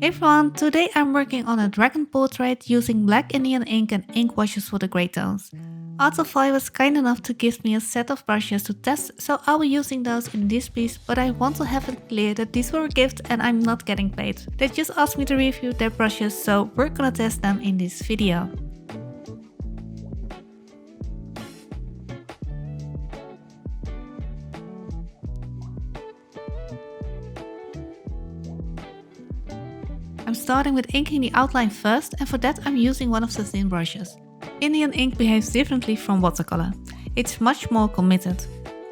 Hey everyone, today I'm working on a dragon portrait using black Indian ink and ink washes for the grey tones. Artify was kind enough to give me a set of brushes to test, so I'll be using those in this piece, but I want to have it clear that these were a gift and I'm not getting paid. They just asked me to review their brushes, so we're gonna test them in this video. I'm starting with inking the outline first, and for that I'm using one of the thin brushes. Indian ink behaves differently from watercolor. It's much more committed.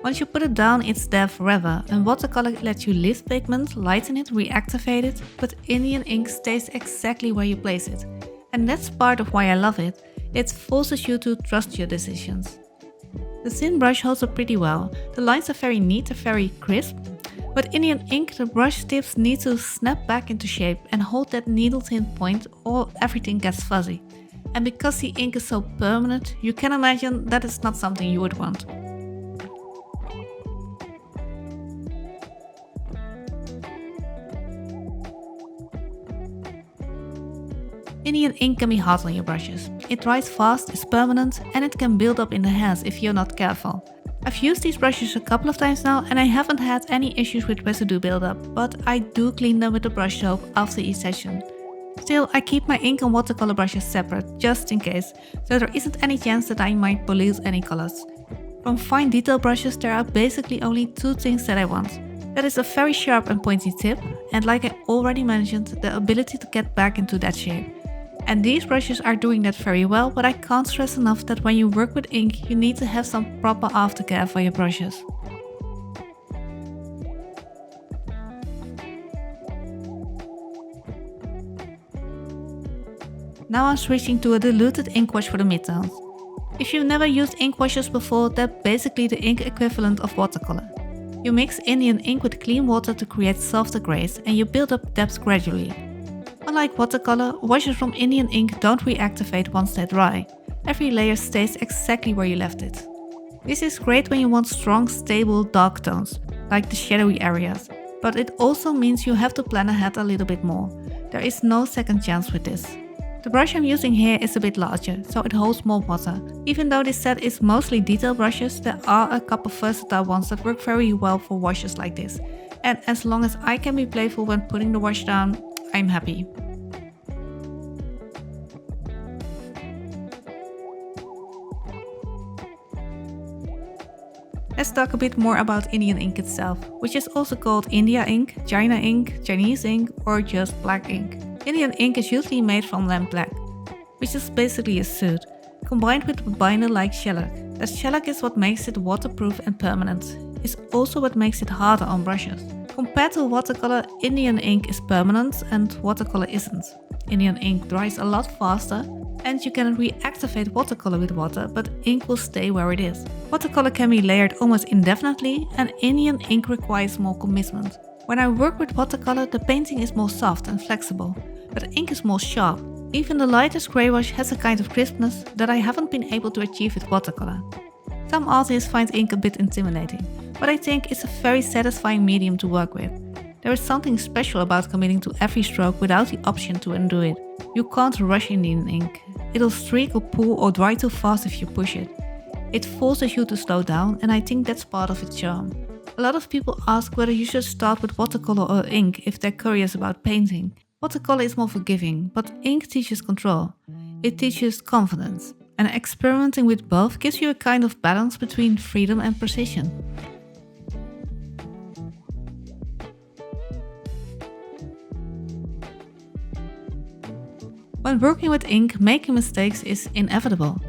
Once you put it down, it's there forever, and watercolor lets you lift pigment, lighten it, reactivate it, but Indian ink stays exactly where you place it. And that's part of why I love it. It forces you to trust your decisions. The thin brush holds up pretty well. The lines are very neat and very crisp. With Indian ink, the brush tips need to snap back into shape and hold that needle thin point or everything gets fuzzy. And because the ink is so permanent, you can imagine that it's not something you would want. Indian ink can be hard on your brushes. It dries fast, is permanent, and it can build up in the hands if you're not careful. I've used these brushes a couple of times now and I haven't had any issues with residue buildup, but I do clean them with a brush soap after each session. Still, I keep my ink and watercolor brushes separate, just in case, so there isn't any chance that I might pollute any colors. From fine detail brushes there are basically only two things that I want. That is a very sharp and pointy tip, and like I already mentioned, the ability to get back into that shape. And these brushes are doing that very well, but I can't stress enough that when you work with ink, you need to have some proper aftercare for your brushes. Now I'm switching to a diluted ink wash for the midtones. If you've never used ink washes before, they're basically the ink equivalent of watercolor. You mix Indian ink with clean water to create softer grays and you build up depth gradually. Unlike watercolor, washes from Indian ink don't reactivate once they dry. Every layer stays exactly where you left it. This is great when you want strong, stable, dark tones, like the shadowy areas, but it also means you have to plan ahead a little bit more. There is no second chance with this. The brush I'm using here is a bit larger, so it holds more water. Even though this set is mostly detail brushes, there are a couple versatile ones that work very well for washes like this. And as long as I can be playful when putting the wash down, I'm happy. Let's talk a bit more about Indian ink itself, which is also called India ink, China ink, Chinese ink, or just black ink. Indian ink is usually made from lamp black, which is basically a soot, combined with a binder like shellac. The shellac is what makes it waterproof and permanent. It's also what makes it harder on brushes. Compared to watercolor, Indian ink is permanent and watercolor isn't. Indian ink dries a lot faster and you can reactivate watercolor with water, but ink will stay where it is. Watercolor can be layered almost indefinitely and Indian ink requires more commitment. When I work with watercolor, the painting is more soft and flexible, but ink is more sharp. Even the lightest grey wash has a kind of crispness that I haven't been able to achieve with watercolor. Some artists find ink a bit intimidating, but I think it's a very satisfying medium to work with. There is something special about committing to every stroke without the option to undo it. You can't rush Indian ink. It'll streak or pool or dry too fast if you push it. It forces you to slow down, and I think that's part of its charm. A lot of people ask whether you should start with watercolor or ink if they're curious about painting. Watercolor is more forgiving, but ink teaches control. It teaches confidence. And experimenting with both gives you a kind of balance between freedom and precision. When working with ink, making mistakes is inevitable.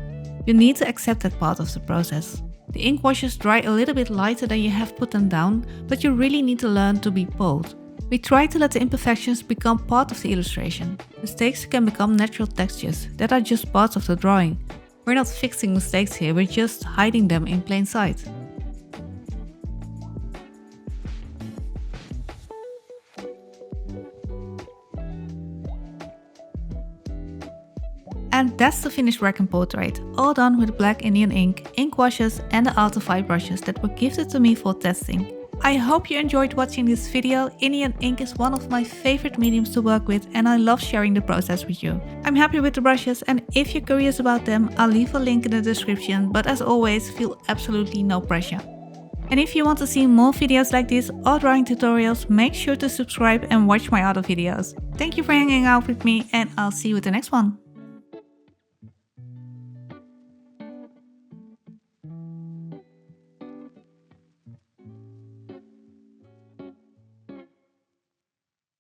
You need to accept that part of the process. The ink washes dry a little bit lighter than you have put them down, but you really need to learn to be bold. We try to let the imperfections become part of the illustration. Mistakes can become natural textures that are just parts of the drawing. We're not fixing mistakes here, we're just hiding them in plain sight. And that's the finished dragon portrait, all done with black Indian ink, ink washes and the Artify brushes that were gifted to me for testing. I hope you enjoyed watching this video. Indian ink is one of my favorite mediums to work with and I love sharing the process with you. I'm happy with the brushes and if you're curious about them, I'll leave a link in the description, but as always, feel absolutely no pressure. And if you want to see more videos like this or drawing tutorials, make sure to subscribe and watch my other videos. Thank you for hanging out with me and I'll see you with the next one.